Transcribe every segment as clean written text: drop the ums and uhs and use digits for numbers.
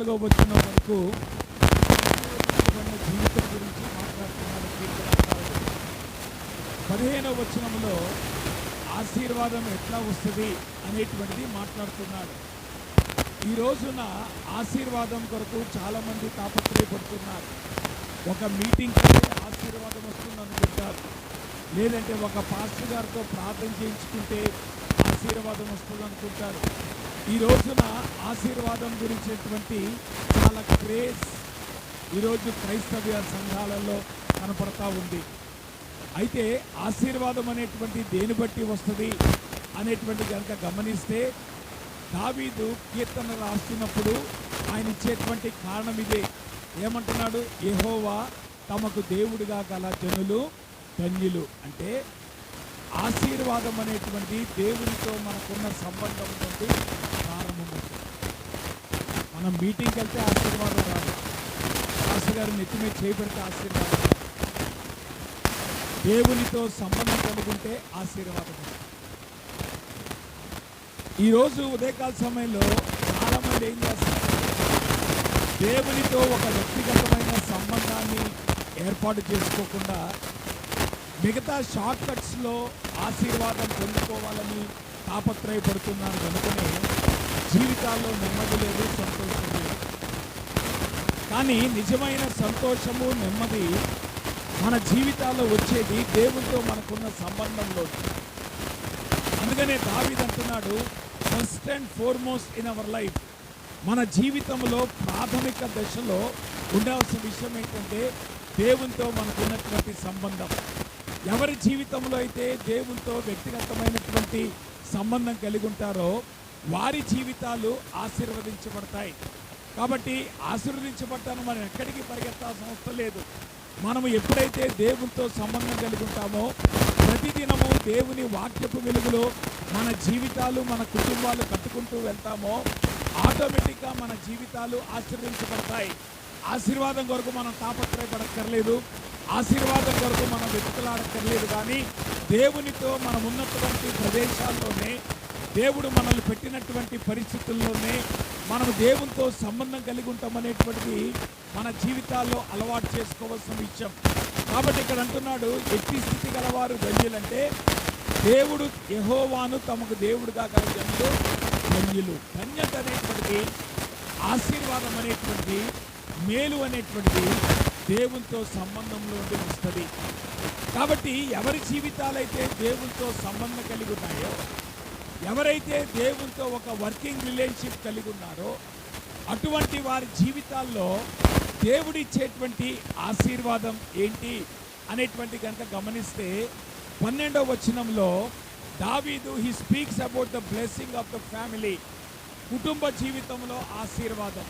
14వ వచనం వరకు జీవితం గురించి మాట్లాడుతున్నాడు కీర్తనకారుడు. 15వ వచనంలో ఆశీర్వాదం ఎట్లా వస్తుంది అనేటువంటిది మాట్లాడుతున్నాడు. ఈ రోజున ఆశీర్వాదం కొరకు చాలామంది తాపత్రయపడుతున్నారు. ఒక మీటింగ్కి ఆశీర్వాదం వస్తుంది అనుకుంటారు, లేదంటే ఒక పాస్టర్ గారితో ప్రార్థన చేయించుకుంటే ఆశీర్వాదం వస్తుంది అనుకుంటారు. ఈ రోజున ఆశీర్వాదం గురించినటువంటి చాలా క్రేజ్ ఈరోజు క్రైస్తవ సంఘాలలో కనపడతా ఉంది. అయితే ఆశీర్వాదం అనేటువంటి దేని బట్టి వస్తుంది అనేటువంటి కనుక గమనిస్తే, దావీదు కీర్తన రాస్తున్నప్పుడు ఆయన ఇచ్చేటువంటి కారణం ఇదే. ఏమంటున్నాడు? యెహోవా తమకు దేవుడిగా గల జనులు ధన్యులు. అంటే ఆశీర్వాదం అనేటువంటి దేవునితో మనకున్న సంబంధం నుండి ప్రారంభమవుతుంది. మనం మీటింగ్కి వెళ్తే ఆశీర్వాదం రాదు, పాస్టర్ గారు నెత్తి మీద చేయబడితే ఆశీర్వాదం. దేవునితో సంబంధం కలుగుంటే ఆశీర్వాదం. ఈరోజు ఉదయకాల సమయంలో చాలామంది ఏం చేస్తారు, దేవునితో ఒక వ్యక్తిగతమైన సంబంధాన్ని ఏర్పాటు చేసుకోకుండా మిగతా షార్ట్ కట్స్లో ఆశీర్వాదం పొందుకోవాలని తాపత్రయపడుతున్నారు. కనుకనే జీవితాల్లో నెమ్మది లేదు, సంతోషం లేదు. కానీ నిజమైన సంతోషము, నెమ్మది మన జీవితాల్లో వచ్చేది దేవునితో మనకున్న సంబంధంలో. అందుకనే దావీదు అంటున్నాడు, first and foremost in our life, మన జీవితంలో ప్రాథమిక దశలో ఉండాల్సిన విషయం ఏంటంటే దేవునితో మనకున్నటువంటి సంబంధం. ఎవరి జీవితంలో అయితే దేవునితో వ్యక్తిగతమైనటువంటి సంబంధం కలిగి ఉంటారో వారి జీవితాలు ఆశీర్వదించబడతాయి. కాబట్టి ఆశీర్వదించబడతాను మనం ఎక్కడికి పరిగెత్తాల్సిన అవసరం లేదు. మనము ఎప్పుడైతే దేవునితో సంబంధం కలిగి ఉంటామో, ప్రతిదినము దేవుని వాక్యపు వెలుగులో మన జీవితాలు, మన కుటుంబాలు కట్టుకుంటూ వెళ్తామో ఆటోమేటిక్గా మన జీవితాలు ఆశీర్వదించబడతాయి. ఆశీర్వాదం కొరకు మనం తాపత్రయపడక్కర్లేదు, ఆశీర్వాదం కొరకు మనం వెతుకులాడక్కర్లేదు. కానీ దేవునితో మనం ఉన్నటువంటి ప్రదేశాల్లోనే, దేవుడు మనల్ని పెట్టినటువంటి పరిస్థితుల్లోనే మనం దేవునితో సంబంధం కలిగి ఉంటామనేటువంటిది మన జీవితాల్లో అలవాటు చేసుకోవాల్సిన విషయం. కాబట్టి ఇక్కడ అంటున్నాడు, ఎట్టి స్థితి గలవారు ధన్యులంటే దేవుడు యెహోవాను తమకు దేవుడుగా గల జనులు ధన్యులు. ధన్యత అనేటువంటిది, ఆశీర్వాదం అనేటువంటి, మేలు అనేటువంటిది దేవునితో సంబంధంలో ఉండి వస్తుంది. కాబట్టి ఎవరి జీవితాలైతే దేవునితో సంబంధం కలిగి ఉన్నాయో, ఎవరైతే దేవునితో ఒక వర్కింగ్ రిలేషన్షిప్ కలిగి ఉన్నారో అటువంటి వారి జీవితాల్లో దేవుడిచ్చేటువంటి ఆశీర్వాదం ఏంటి అనేటువంటి కనుక గమనిస్తే 12వ వచనంలో దావీదు he speaks about the blessing of the family. కుటుంబ జీవితంలో ఆశీర్వాదం.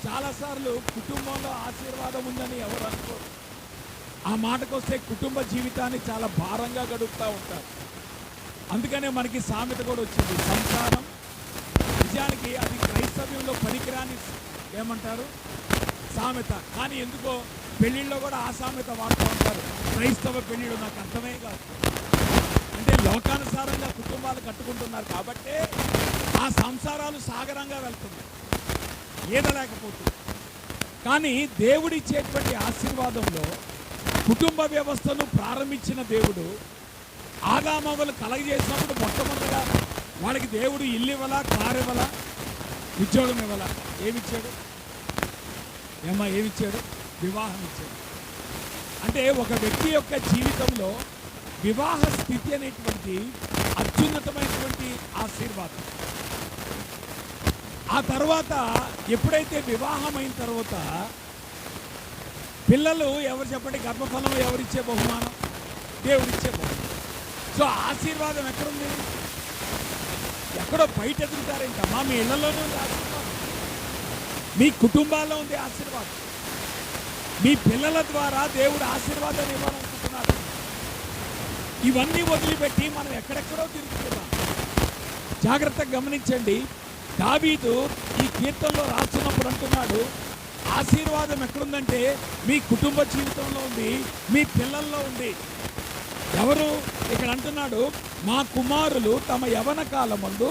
చాలాసార్లు కుటుంబంలో ఆశీర్వాదం ఉందని ఎవరు అనుకోరు. ఆ మాటకొస్తే కుటుంబ జీవితాన్ని చాలా భారంగా గడుపుతూ ఉంటారు. అందుకనే మనకి సామెత కూడా వచ్చింది, సంసారం. నిజానికి అది క్రైస్తవ్యంలో పనికిరాని ఏమంటారు సామెత, కానీ ఎందుకో పెళ్ళిళ్ళలో కూడా ఆ సామెత వాడుతూ ఉంటారు. క్రైస్తవ పెళ్ళిళ్ళు నాకు అర్థమే కాదు. అంటే లోకానుసారంగా కుటుంబాలు కట్టుకుంటున్నారు కాబట్టి ఆ సంసారాలు సాగరంగా వెళ్తున్నాయి, ఈదలేకపోతుంది. కానీ దేవుడిచ్చేటువంటి ఆశీర్వాదంలో కుటుంబ వ్యవస్థను ప్రారంభించిన దేవుడు ఆదామవ్వలు కలగజేసినప్పుడు మొట్టమొదటిగా వాడికి దేవుడు ఇల్లు ఇవ్వాలా, కారు ఇవ్వాలా, ఉద్యోగం ఇవ్వాలా? ఏమిచ్చాడు? ఏమిచ్చాడు? వివాహం ఇచ్చాడు. అంటే ఒక వ్యక్తి యొక్క జీవితంలో వివాహ స్థితి అనేటువంటి అత్యున్నతమైనటువంటి ఆశీర్వాదం. ఆ తర్వాత ఎప్పుడైతే వివాహం అయిన తర్వాత పిల్లలు ఎవరు చెప్పండి, గర్భఫలం ఎవరిచ్చే బహుమానం? దేవుడిచ్చే బహుమానం. సో ఆశీర్వాదం ఎక్కడుంది? ఎక్కడో బయట ఎదుగుతారేంటమ్మా? మీ ఇళ్లలోనే ఉంది ఆశీర్వాదం, మీ కుటుంబాల్లో ఉంది ఆశీర్వాదం. మీ పిల్లల ద్వారా దేవుడు ఆశీర్వాదాన్ని ఇవ్వాలనుకుంటున్నారు. ఇవన్నీ వదిలిపెట్టి మనం ఎక్కడెక్కడో తిరుగుతున్నాం. జాగ్రత్తగా గమనించండి. దావీదు ఈ కీర్తనలో రాస్తున్నప్పుడు అంటున్నాడు, ఆశీర్వాదం ఎక్కడుందంటే మీ కుటుంబ జీవితంలో ఉంది, మీ పిల్లల్లో ఉంది. ఎవరు ఇక్కడ అంటున్నాడు, మా కుమారులు తమ యవన కాలమందు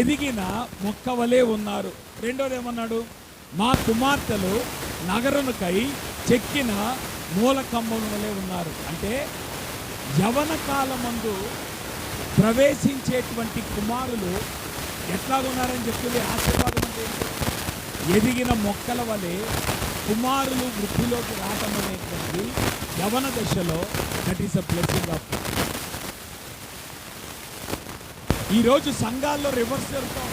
ఎదిగిన మొక్కవలే ఉన్నారు. రెండోది ఏమన్నాడు? మా కుమార్తెలు నగరునికై చెక్కిన మూలకమ్మల వలె ఉన్నారు. అంటే యవన కాలమందు ప్రవేశించేటువంటి కుమారులు ఎట్లాగున్నారని చెప్తుంది. ఆశీర్వాదం అంటే ఎదిగిన మొక్కల వలె కుమారులు వృద్ధిలోకి రావటం అనేటువంటి యవన దశలో that is a blessing of. ఈరోజు సంఘాల్లో రివర్స్ జరుగుతాం.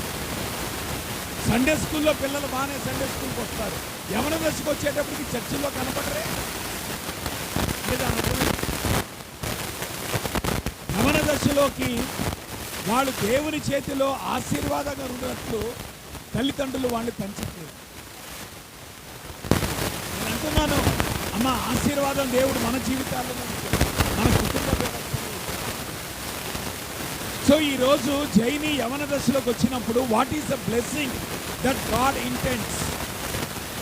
సండే స్కూల్లో పిల్లలు బాగానే సండే స్కూల్కి వస్తారు, యవన దశకు వచ్చేటప్పటికి చర్చిల్లో కనపడరే. యవన దశలోకి వాళ్ళు దేవుని చేతిలో ఆశీర్వాదంగా ఉన్నట్లు తల్లిదండ్రులు వాళ్ళని పెంచట్లేదు. నేను అంటున్నాను, అమ్మ ఆశీర్వాదం దేవుడు మన జీవితాల్లో మన కుటుంబ వ్యవస్థలో. సో ఈరోజు జైని యవన దశలోకి వచ్చినప్పుడు what is the blessing that God intents?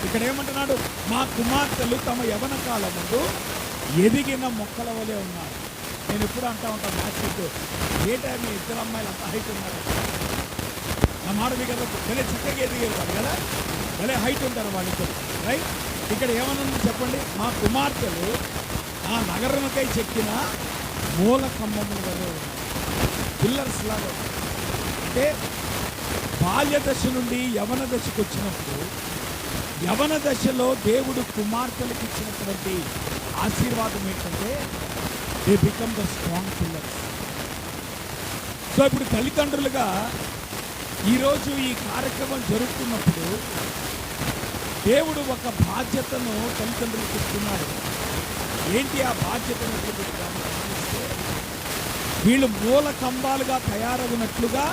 ఇక్కడ ఏమంటున్నాడు, మా కుమార్తెలు తమ యవన కాలముందు ఎదిగిన మొక్కల వలె ఉన్నారు. నేను ఎప్పుడు అంటా ఉంటాను, మ్యాథ్స్ ఏ టైం ఇద్దరు అమ్మాయిలు అంత హైట్ ఉన్నారు. నా మాట మీ కదా భలే చక్కగా ఎదిగేది వాళ్ళు కదా, భలే హైట్ ఉంటారు వాళ్ళిద్దరు, రైట్? ఇక్కడ ఏమన్నా చెప్పండి, మా కుమార్తెలు ఆ నగరముకై చెక్కిన మూల కమ్మముల వలె ఉన్నారు, పిల్లర్స్ లాగా. అంటే బాల్య దశ నుండి యవన దశకు వచ్చినప్పుడు యవన దశలో దేవుడు కుమార్తెలకు ఇచ్చినటువంటి ఆశీర్వాదం ఏంటంటే they become the strong pillars. So ఇప్పుడు తల్లిదండ్రులుగా ఈరోజు ఈ కార్యక్రమం జరుగుతున్నప్పుడు దేవుడు ఒక బాధ్యతను తల్లిదండ్రులకు ఇస్తున్నాడు. ఏంటి ఆ బాధ్యతను? గమనిస్తే వీళ్ళు మూల కంబాలుగా తయారవునట్లుగా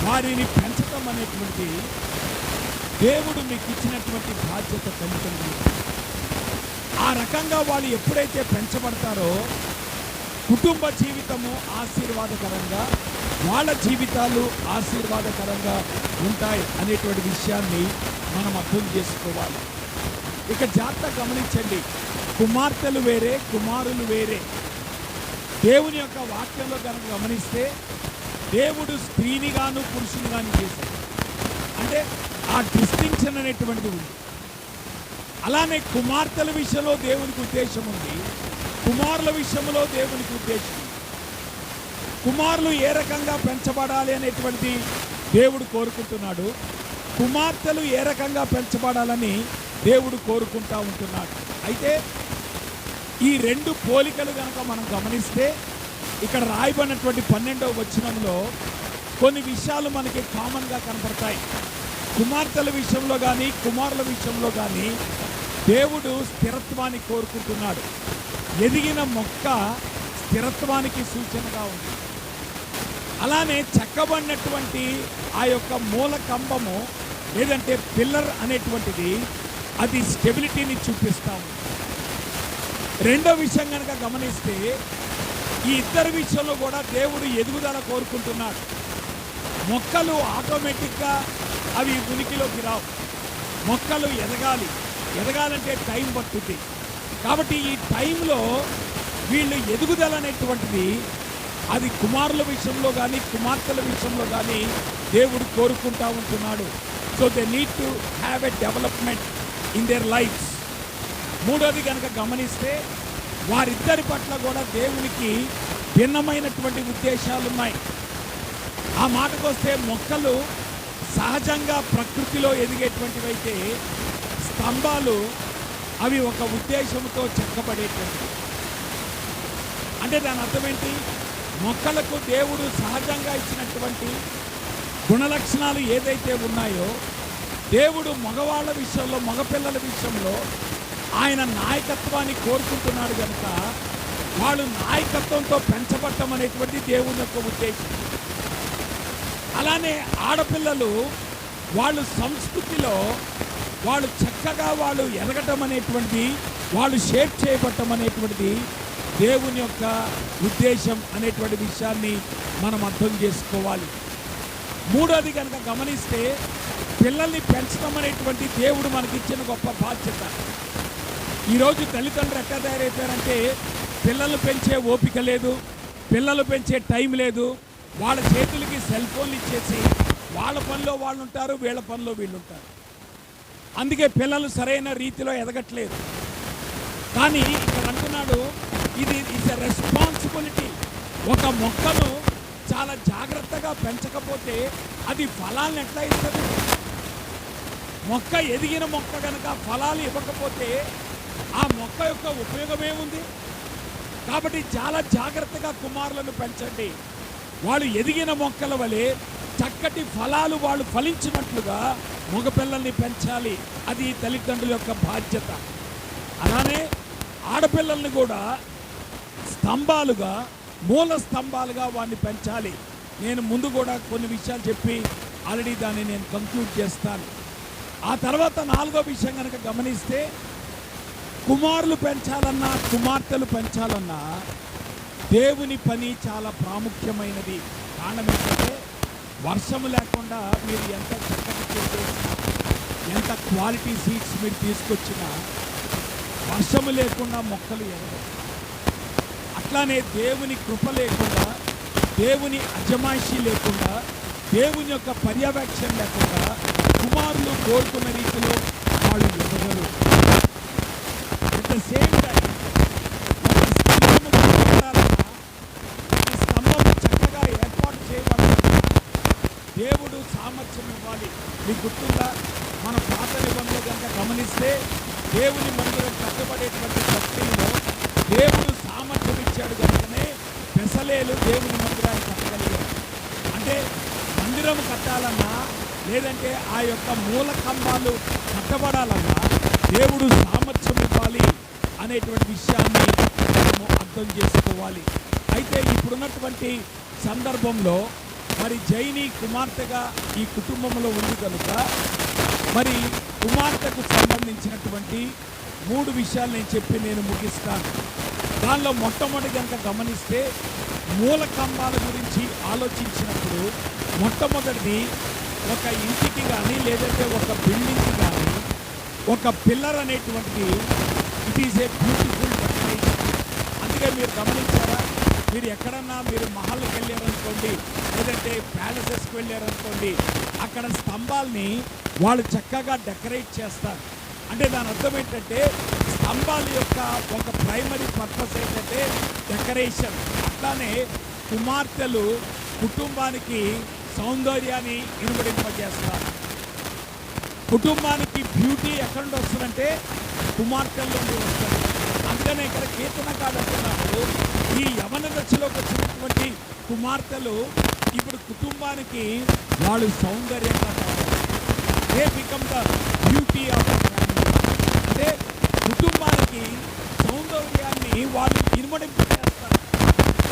వారిని పెంచటం అనేటువంటి దేవుడు మీకు ఇచ్చినటువంటి బాధ్యత తల్లిదండ్రులు. ఆ రకంగా వాళ్ళు ఎప్పుడైతే పెంచబడతారో కుటుంబ జీవితము ఆశీర్వాదకరంగా, వాళ్ళ జీవితాలు ఆశీర్వాదకరంగా ఉంటాయి అనేటువంటి విషయాన్ని మనం అర్థం చేసుకోవాలి. ఇక జాగ్రత్తగా గమనించండి, కుమార్తెలు వేరే, కుమారులు వేరే. దేవుని యొక్క వాక్యంలో కనుక గమనిస్తే దేవుడు స్త్రీని గాను పురుషుని గాను చేశాడు. అంటే ఆ డిస్టింక్షన్ అనేటువంటిది ఉంది. అలానే కుమార్తెల విషయంలో దేవునికి ఉద్దేశం ఉంది, కుమారుల విషయంలో దేవునికి ఉద్దేశం ఉంది. కుమారులు ఏ రకంగా పెంచబడాలి అనేటువంటిది దేవుడు కోరుకుంటున్నాడు, కుమార్తెలు ఏ రకంగా పెంచబడాలని దేవుడు కోరుకుంటా ఉంటున్నాడు. అయితే ఈ రెండు పోలికలు కనుక మనం గమనిస్తే ఇక్కడ రాయబడినటువంటి 12వ వచనంలో కొన్ని విషయాలు మనకి కామన్గా కనపడతాయి. కుమార్తెల విషయంలో కానీ కుమారుల విషయంలో కానీ దేవుడు స్థిరత్వాన్ని కోరుకుంటున్నాడు. ఎదిగిన మొక్క స్థిరత్వానికి సూచనగా ఉంది. అలానే చెక్కబడినటువంటి ఆ యొక్క మూల కంబము లేదంటే పిల్లర్ అనేటువంటిది అది స్టెబిలిటీని చూపిస్తా ఉంది. రెండో విషయం కనుక గమనిస్తే ఈ ఇద్దరు విషయంలో కూడా దేవుడు ఎదుగుదల కోరుకుంటున్నాడు. మొక్కలు ఆటోమేటిక్గా అవి ఉనికిలోకి రావు. మొక్కలు ఎదగాలంటే టైం పట్టుద్ది. కాబట్టి ఈ టైంలో వీళ్ళు ఎదుగుదల అనేటువంటిది అది కుమారుల విషయంలో కానీ కుమార్తెల విషయంలో కానీ దేవుడు కోరుకుంటా ఉంటున్నాడు. So they need to have a development in there lifes. మూడోది కనుక గమనిస్తే వారిద్దరి పట్ల కూడా దేవునికి భిన్నమైనటువంటి ఉద్దేశాలు ఉన్నాయి. ఆ మాటకు వస్తే మొక్కలు సహజంగా ప్రకృతిలో ఎదిగేటువంటివైతే స్తంభాలు అవి ఒక ఉద్దేశంతో చెక్కబడేటువంటి. అంటే దాని అర్థం ఏంటి? మొక్కలకు దేవుడు సహజంగా ఇచ్చినటువంటి గుణలక్షణాలు ఏదైతే ఉన్నాయో దేవుడు మగవాళ్ళ విషయంలో మగపిల్లల విషయంలో ఆయన నాయకత్వాన్ని కోరుకుంటున్నాడు కనుక వాళ్ళు నాయకత్వంతో పెంచబడటం అనేటువంటి దేవుని యొక్క ఉద్దేశం. అలానే ఆడపిల్లలు వాళ్ళు సంస్కృతిలో వాళ్ళు చక్కగా వాళ్ళు ఎదగటం అనేటువంటిది వాళ్ళు షేప్ చేయబడటం అనేటువంటిది దేవుని యొక్క ఉద్దేశం అనేటువంటి విషయాన్ని మనం అర్థం చేసుకోవాలి. మూడోది కనుక గమనిస్తే పిల్లల్ని పెంచడం అనేటువంటి దేవుడు మనకిచ్చిన గొప్ప బాధ్యత. ఈరోజు తల్లిదండ్రులు ఎట్లా తయారైపోయారంటే పిల్లలు పెంచే ఓపిక లేదు, పిల్లలు పెంచే టైం లేదు. వాళ్ళ చేతులకి సెల్ ఫోన్లు ఇచ్చేసి వాళ్ళ పనిలో వాళ్ళు ఉంటారు, వీళ్ళ పనిలో వీళ్ళు ఉంటారు. అందుకే పిల్లలు సరైన రీతిలో ఎదగట్లేదు. కానీ ఇక్కడ అంటున్నాడు, ఇది ఇస్ ఎ రెస్పాన్సిబిలిటీ. ఒక మొక్కను చాలా జాగ్రత్తగా పెంచకపోతే అది ఫలాలను ఎట్లా ఇస్తుంది? మొక్క ఎదిగిన మొక్క కనుక ఫలాలు ఇవ్వకపోతే ఆ మొక్క యొక్క ఉపయోగం ఏముంది? కాబట్టి చాలా జాగ్రత్తగా కుమారులను పెంచండి. వాళ్ళు ఎదిగిన మొక్కల వలె చక్కటి ఫలాలు వాళ్ళు ఫలించినట్లుగా మగపిల్లల్ని పెంచాలి. అది తల్లిదండ్రుల యొక్క బాధ్యత. అలానే ఆడపిల్లల్ని కూడా స్తంభాలుగా, మూల స్తంభాలుగా వాడిని పెంచాలి. నేను ముందు కూడా కొన్ని విషయాలు చెప్పి ఆల్రెడీ దాన్ని నేను కంక్లూడ్ చేస్తాను. ఆ తర్వాత 4వ విషయం కనుక గమనిస్తే, కుమారులు పెంచాలన్నా కుమార్తెలు పెంచాలన్నా దేవుని పని చాలా ప్రాముఖ్యమైనది. కారణం ఏంటంటే, వర్షము లేకుండా మీరు ఎంత చక్కటి చేసినా, ఎంత క్వాలిటీ సీడ్స్ మీరు తీసుకొచ్చినా వర్షము లేకుండా మొక్కలు ఎదగవు. అట్లానే దేవుని కృప లేకుండా, దేవుని అజమాయిషీ లేకుండా, దేవుని యొక్క పర్యవేక్షణ లేకుండా కుమారులు కోరుకున్న రీతిలో వాళ్ళు ఎదగరు. అట్ ద సేమ్ టైం స్తంభము చక్కగా ఏర్పాటు చేయబడాలి. దేవుడు సామర్థ్యం ఇవ్వాలి. మీకు గుర్తుందా, మన పాత నిబంధనలు కనుక గమనిస్తే దేవుని మందిరం కట్టబడేటువంటి ప్రక్రియలో దేవుడు సామర్థ్యం ఇచ్చాడు కనుకనే బెసలేలు దేవుని మందిరాన్ని కట్టగలిగాడు. అంటే మందిరం కట్టాలన్నా, లేదంటే ఆ యొక్క మూల కంబాలు కట్టబడాలన్నా దేవుడు సామర్థ్యం ఇవ్వాలి అనేటువంటి విషయాన్ని మనము అర్థం చేసుకోవాలి. అయితే ఇప్పుడున్నటువంటి సందర్భంలో మరి జైని కుమార్తెగా ఈ కుటుంబంలో ఉంది కనుక మరి కుమార్తెకు సంబంధించినటువంటి 3 విషయాలు నేను చెప్పి నేను ముగిస్తాను. దానిలో మొట్టమొదటి కనుక గమనిస్తే, మూల కంబాల గురించి ఆలోచించినప్పుడు మొట్టమొదటిది, ఒక ఇంటికి కానీ లేదంటే ఒక బిల్డింగ్కి కానీ ఒక పిల్లర్ అనేటువంటిది it is a beautiful decoration. అందుకే మీరు గమనించారా, మీరు ఎక్కడన్నా మీరు మహల్కి వెళ్ళారనుకోండి, లేదంటే ప్యాలెసెస్కి వెళ్ళారనుకోండి, అక్కడ స్తంభాలని వాళ్ళు చక్కగా డెకరేట్ చేస్తారు. అంటే దాని అర్థం ఏంటంటే, స్తంభాల యొక్క ఒక ప్రైమరీ పర్పస్ ఏంటంటే డెకరేషన్. అట్లానే కుమార్తెలు కుటుంబానికి సౌందర్యాన్ని ఇనుమడింపజేస్తారు. కుటుంబానికి బ్యూటీ ఎక్కడి నుండి వస్తుందంటే కుమార్తెల నుండి వస్తుంది. అందుకనే ఇక్కడ కీర్తనకారుడు అంటున్నాడు, ఈ యవన దశలోకి వచ్చినటువంటి కుమార్తెలు ఇప్పుడు కుటుంబానికి వాళ్ళు సౌందర్యంగా they become the beauty of the family. అంటే కుటుంబానికి సౌందర్యాన్ని వాళ్ళు ఇనుమడింపు చేస్తారు,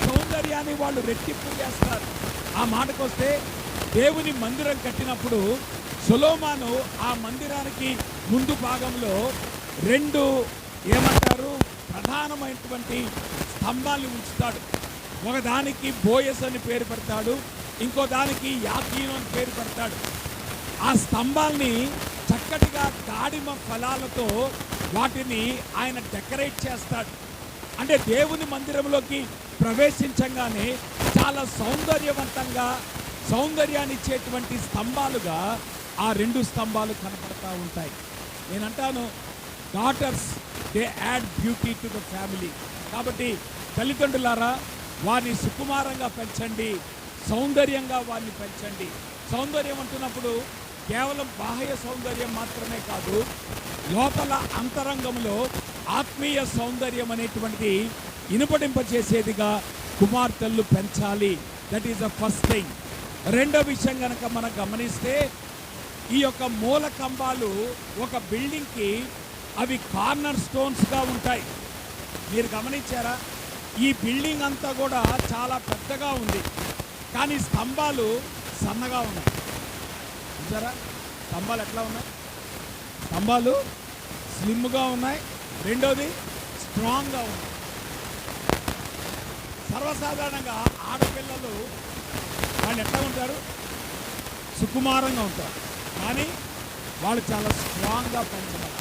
సౌందర్యాన్ని వాళ్ళు రెట్టింపు చేస్తారు. ఆ మాటకు వస్తే, దేవుని మందిరం కట్టినప్పుడు సొలొమోను ఆ మందిరానికి ముందు భాగంలో 2 ఏమంటారు ప్రధానమైనటువంటి స్తంభాలు ఉంచుతాడు. ఒకదానికి బోయస్ అని పేరు పెడతాడు, ఇంకో దానికి యాకీను అని పేరు పెడతాడు. ఆ స్తంభాల్ని చక్కటిగా దాడిమ ఫలాలతో వాటిని ఆయన డెకరేట్ చేస్తాడు. అంటే దేవుని మందిరంలోకి ప్రవేశించగానే చాలా సౌందర్యవంతంగా, సౌందర్యాన్ని ఇచ్చేటువంటి స్తంభాలుగా ఆ 2 స్తంభాలు కనపడతా ఉంటాయి. నేనంటాను, daughters they add beauty to the family. కాబట్టి తల్లిదండ్రులారా, వారిని సుకుమారంగా పెంచండి, సౌందర్యంగా వారిని పెంచండి. సౌందర్యం అంటున్నప్పుడు కేవలం బాహ్య సౌందర్యం మాత్రమే కాదు, లోపల అంతరంగంలో ఆత్మీయ సౌందర్యం అనేటువంటిది ఇనుపడింపచేసేదిగా కుమార్తెలు పెంచాలి. That is the first thing. రెండో విషయం కనుక మనం గమనిస్తే, ఈ యొక్క మూల కంబాలు ఒక బిల్డింగ్కి అవి కార్నర్ స్టోన్స్గా ఉంటాయి. మీరు గమనించారా, ఈ బిల్డింగ్ అంతా కూడా చాలా పెద్దగా ఉంది, కానీ స్తంభాలు సన్నగా ఉన్నాయి. చూసారా స్తంభాలు ఎట్లా ఉన్నాయి? స్తంభాలు స్లిమ్గా ఉన్నాయి. రెండోది స్ట్రాంగ్గా ఉన్నాయి. సర్వసాధారణంగా ఆడపిల్లలు వాళ్ళు ఎట్లా ఉంటారు? సుకుమారంగా ఉంటారు, కానీ వాళ్ళు చాలా స్ట్రాంగ్గా పెంచబడాలి.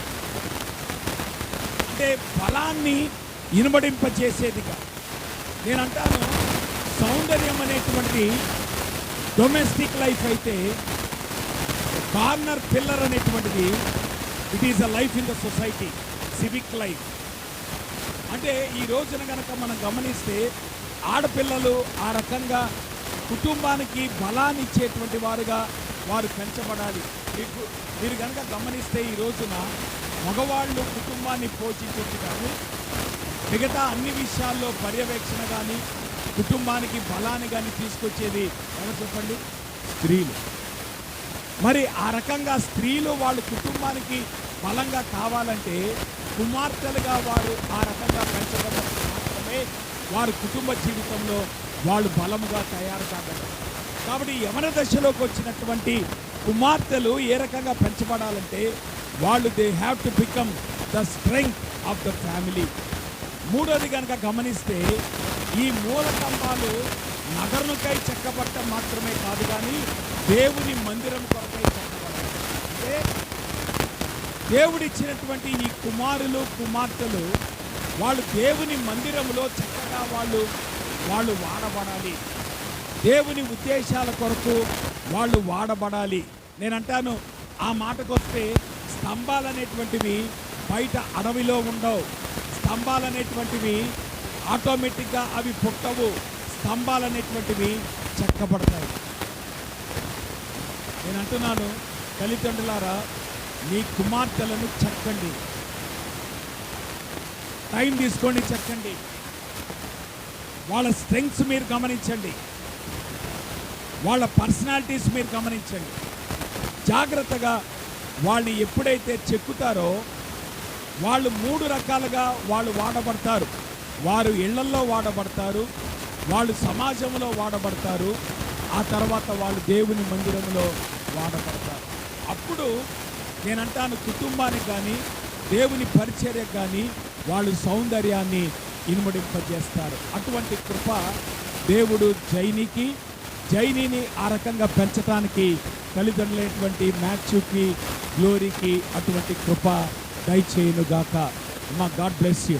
అంటే బలాన్ని ఇనుమడింపచేసేదిగా. నేను అంటాను, సౌందర్యం అనేటువంటి డొమెస్టిక్ లైఫ్ అయితే, కార్నర్ పిల్లర్ అనేటువంటిది it is a life in the society, civic life. అంటే ఈ రోజున కనుక మనం గమనిస్తే ఆడపిల్లలు ఆ రకంగా కుటుంబానికి బలాన్ని ఇచ్చేటువంటి వారుగా వారు పెంచబడాలి. మీరు కనుక గమనిస్తే ఈ రోజున మగవాళ్ళు కుటుంబాన్ని పోషించవచ్చు, కానీ మిగతా అన్ని విషయాల్లో పర్యవేక్షణ కానీ కుటుంబానికి బలాన్ని కానీ తీసుకొచ్చేది ఎవరు చెప్పండి? స్త్రీలు. మరి ఆ రకంగా స్త్రీలు వాళ్ళ కుటుంబానికి బలంగా కావాలంటే కుమార్తెలుగా వారు ఆ రకంగా పెంచబడినప్పుడు మాత్రమే వారి కుటుంబ జీవితంలో వాళ్ళు బలముగా తయారు కాగలరు. కాబట్టి యవన దశలోకి వచ్చినటువంటి కుమార్తెలు ఏ రకంగా పెంచబడాలంటే వాళ్ళు they have to become the strength of the family. మూడోది కనుక గమనిస్తే ఈ మూలకంబాలు నగరునికై చెక్కబట్టం మాత్రమే కాదు, కానీ దేవుని మందిరం కొరకై చెక్కబడాలి. అంటే దేవుడిచ్చినటువంటి ఈ కుమారులు కుమార్తెలు వాళ్ళు దేవుని మందిరంలో చక్కగా వాళ్ళు వాడబడాలి. దేవుని ఉద్దేశాల కొరకు వాళ్ళు వాడబడాలి. నేనంటాను, ఆ మాటకొస్తే స్తంభాలు అనేటువంటివి బయట అడవిలో ఉండవు. స్తంభాలు అనేటువంటివి ఆటోమేటిక్గా అవి పుట్టవు. స్తంభాలు అనేటువంటివి చెక్కబడతాయి. నేను అంటున్నాను, తల్లిదండ్రులారా, మీ కుమార్తెలను చెక్కండి, టైం తీసుకోండి, చెక్కండి. వాళ్ళ స్ట్రెంగ్స్ మీరు గమనించండి, వాళ్ళ పర్సనాలిటీస్ మీరు గమనించండి. జాగ్రత్తగా వాళ్ళని ఎప్పుడైతే చెక్కుతారో వాళ్ళు 3 రకాలుగా వాళ్ళు వాడబడతారు. వారు ఇళ్లల్లో వాడబడతారు, వాళ్ళు సమాజంలో వాడబడతారు, ఆ తర్వాత వాళ్ళు దేవుని మందిరంలో వాడబడతారు. అప్పుడు నేనంటాను, కుటుంబానికి కానీ దేవుని పరిచర్యకు కానీ వాళ్ళు సౌందర్యాన్ని ఇనుమడింపజేస్తారు. అటువంటి కృప దేవుడు జైనీని ఆ రకంగా పెంచడానికి తల్లిదండ్రులైనటువంటి మ్యాథ్యూకి, గ్లోరీకి అటువంటి కృప దయచేయునుగాక. మా గాడ్ బ్లెస్ యూ.